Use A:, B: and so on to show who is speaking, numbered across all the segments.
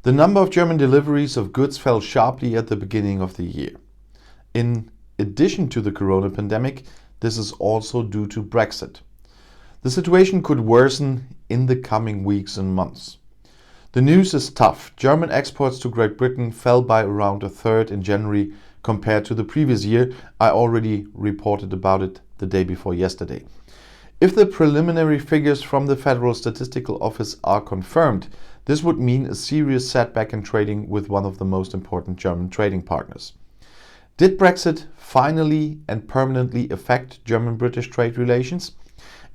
A: The number of German deliveries of goods fell sharply at the beginning of the year. In addition to the corona pandemic, this is also due to Brexit. The situation could worsen in the coming weeks and months. The news is tough. German exports to Great Britain fell by around a third in January compared to the previous year. I already reported about it the day before yesterday. If the preliminary figures from the Federal Statistical Office are confirmed, this would mean a serious setback in trading with one of the most important German trading partners. Did Brexit finally and permanently affect German-British trade relations?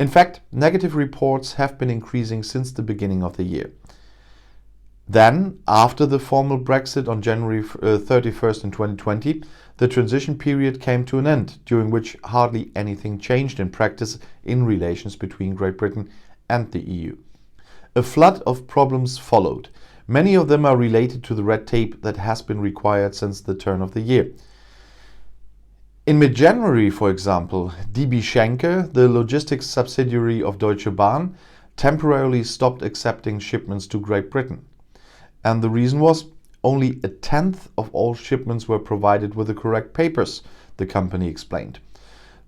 A: In fact, negative reports have been increasing since the beginning of the year. Then, after the formal Brexit on January 31st in 2020, the transition period came to an end, during which hardly anything changed in practice in relations between Great Britain and the EU. A flood of problems followed. Many of them are related to the red tape that has been required since the turn of the year. In mid-January, for example, DB Schenker, the logistics subsidiary of Deutsche Bahn, temporarily stopped accepting shipments to Great Britain. And the reason was only a tenth of all shipments were provided with the correct papers, the company explained.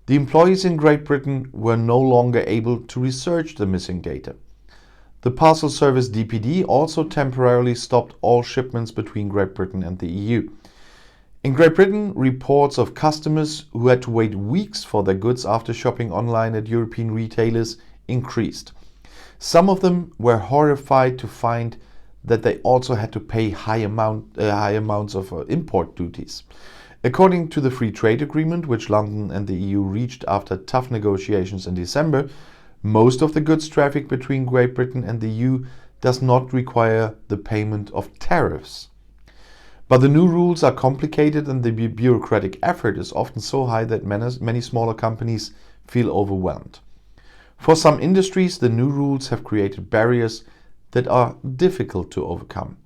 A: The employees in Great Britain were no longer able to research the missing data. The parcel service DPD also temporarily stopped all shipments between Great Britain and the EU. In Great Britain, reports of customers who had to wait weeks for their goods after shopping online at European retailers increased. Some of them were horrified to find that they also had to pay high amounts of import duties. According to the Free Trade Agreement, which London and the EU reached after tough negotiations in December, most of the goods traffic between Great Britain and the EU does not require the payment of tariffs. But the new rules are complicated and the bureaucratic effort is often so high that many smaller companies feel overwhelmed. For some industries, the new rules have created barriers that are difficult to overcome.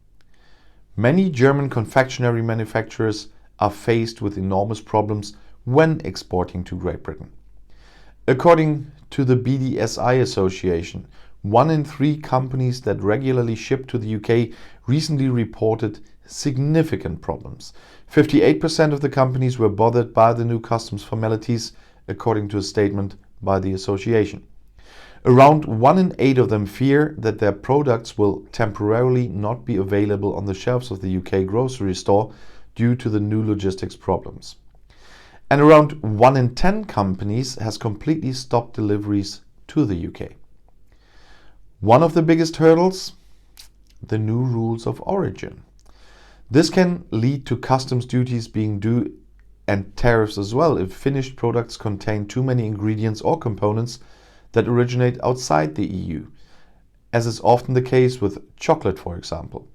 A: Many German confectionery manufacturers are faced with enormous problems when exporting to Great Britain. According to the BDSI Association, 1 in 3 companies that regularly ship to the UK recently reported significant problems. 58% of the companies were bothered by the new customs formalities, according to a statement by the association. Around 1 in 8 of them fear that their products will temporarily not be available on the shelves of the UK grocery store due to the new logistics problems. And around 1 in 10 companies has completely stopped deliveries to the UK. One of the biggest hurdles? The new rules of origin. This can lead to customs duties being due and tariffs as well if finished products contain too many ingredients or components that originate outside the EU, as is often the case with chocolate, for example.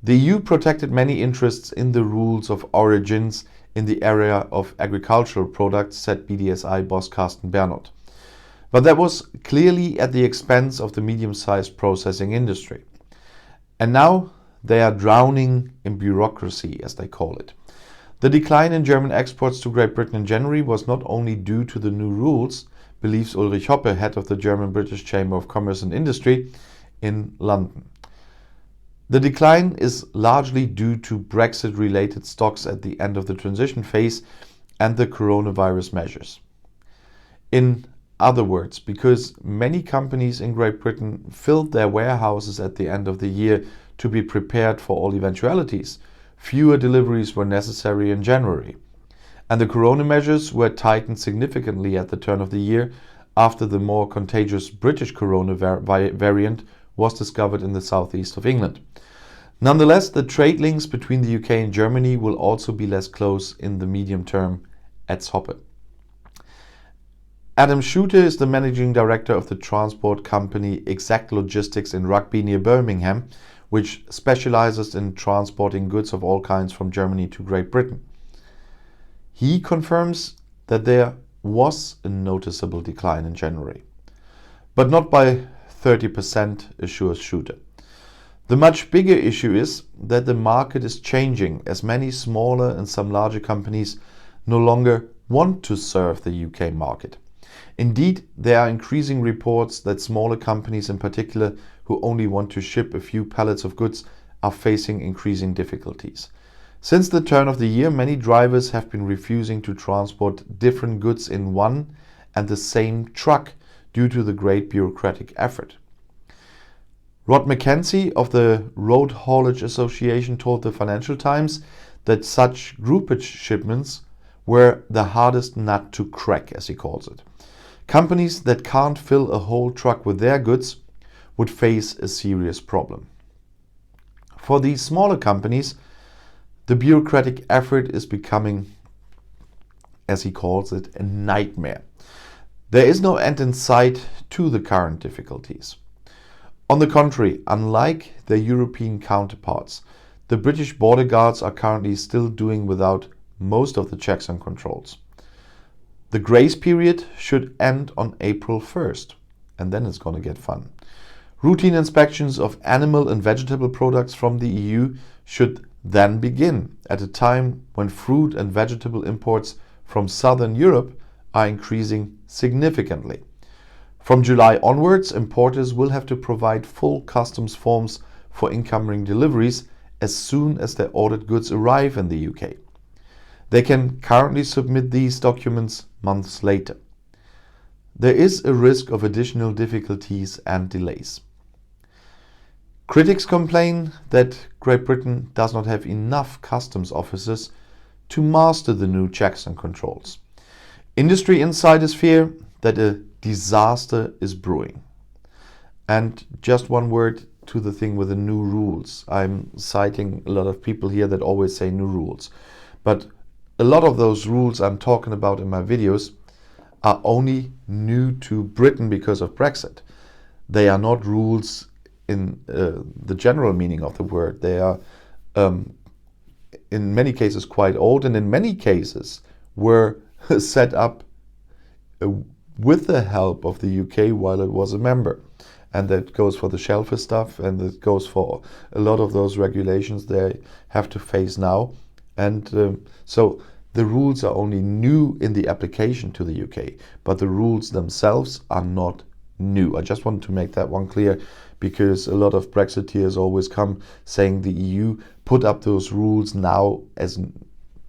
A: The EU protected many interests in the rules of origins in the area of agricultural products, said BDSI boss Carsten Bernot. But that was clearly at the expense of the medium-sized processing industry. And now they are drowning in bureaucracy, as they call it. The decline in German exports to Great Britain in January was not only due to the new rules, believes Ulrich Hoppe, head of the German-British Chamber of Commerce and Industry in London. The decline is largely due to Brexit-related stocks at the end of the transition phase and the coronavirus measures. In other words, because many companies in Great Britain filled their warehouses at the end of the year to be prepared for all eventualities, fewer deliveries were necessary in January. And the corona measures were tightened significantly at the turn of the year after the more contagious British corona variant was discovered in the southeast of England. Nonetheless, the trade links between the UK and Germany will also be less close in the medium term, adds Hoppe. Adam Schutte is the managing director of the transport company Exact Logistics in Rugby near Birmingham, which specializes in transporting goods of all kinds from Germany to Great Britain. He confirms that there was a noticeable decline in January, but not by 30%, assures Schutte. The much bigger issue is that the market is changing as many smaller and some larger companies no longer want to serve the UK market. Indeed, there are increasing reports that smaller companies in particular who only want to ship a few pallets of goods are facing increasing difficulties. Since the turn of the year, many drivers have been refusing to transport different goods in one and the same truck due to the great bureaucratic effort. Rod McKenzie of the Road Haulage Association told the Financial Times that such groupage shipments were the hardest nut to crack, as he calls it. Companies that can't fill a whole truck with their goods would face a serious problem. For these smaller companies, the bureaucratic effort is becoming, as he calls it, a nightmare. There is no end in sight to the current difficulties. On the contrary, unlike their European counterparts, the British border guards are currently still doing without most of the checks and controls. The grace period should end on April 1st, and then it's going to get fun. Routine inspections of animal and vegetable products from the EU should then begin at a time when fruit and vegetable imports from southern Europe are increasing significantly. From July onwards, importers will have to provide full customs forms for incoming deliveries as soon as their ordered goods arrive in the UK. They can currently submit these documents months later. There is a risk of additional difficulties and delays. Critics complain that Great Britain does not have enough customs officers to master the new checks and controls. Industry insiders fear that a disaster is brewing. And just one word to the thing with the new rules. I'm citing a lot of people here that always say new rules. But a lot of those rules I'm talking about in my videos are only new to Britain because of Brexit. They are not rules in the general meaning of the word. They are in many cases quite old, and in many cases were set up with the help of the UK while it was a member. And that goes for the shellfish stuff, and it goes for a lot of those regulations they have to face now. And so the rules are only new in the application to the UK, but the rules themselves are not new. I just wanted to make that one clear, because a lot of Brexiteers always come saying the EU put up those rules now as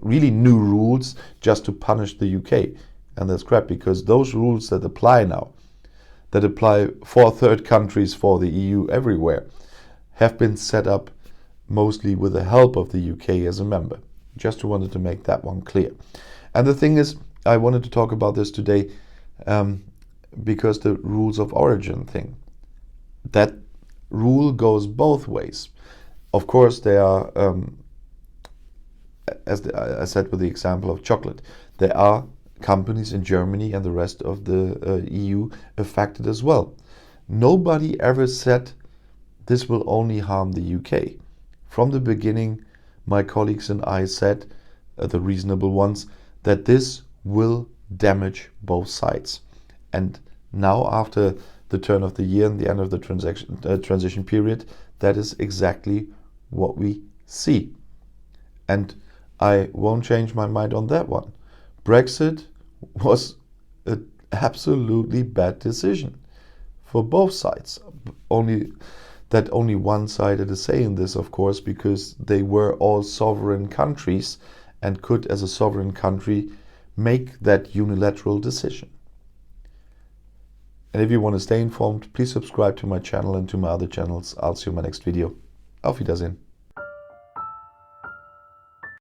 A: really new rules just to punish the UK. And that's crap, because those rules that apply now, that apply for third countries, for the EU everywhere, have been set up mostly with the help of the UK as a member. Just wanted to make that one clear. And the thing is, I wanted to talk about this today because the rules of origin thing, that rule goes both ways. Of course, there are, I said with the example of chocolate, there are companies in Germany and the rest of the EU affected as well. Nobody ever said this will only harm the UK. From the beginning, my colleagues and I said, the reasonable ones, that this will damage both sides. And now, after the turn of the year and the end of the transition period, that is exactly what we see. And I won't change my mind on that one. Brexit was an absolutely bad decision for both sides. Only one side had a say in this, of course, because they were all sovereign countries and could, as a sovereign country, make that unilateral decision. And if you want to stay informed, please subscribe to my channel and to my other channels. I'll see you in my next video. Auf Wiedersehen.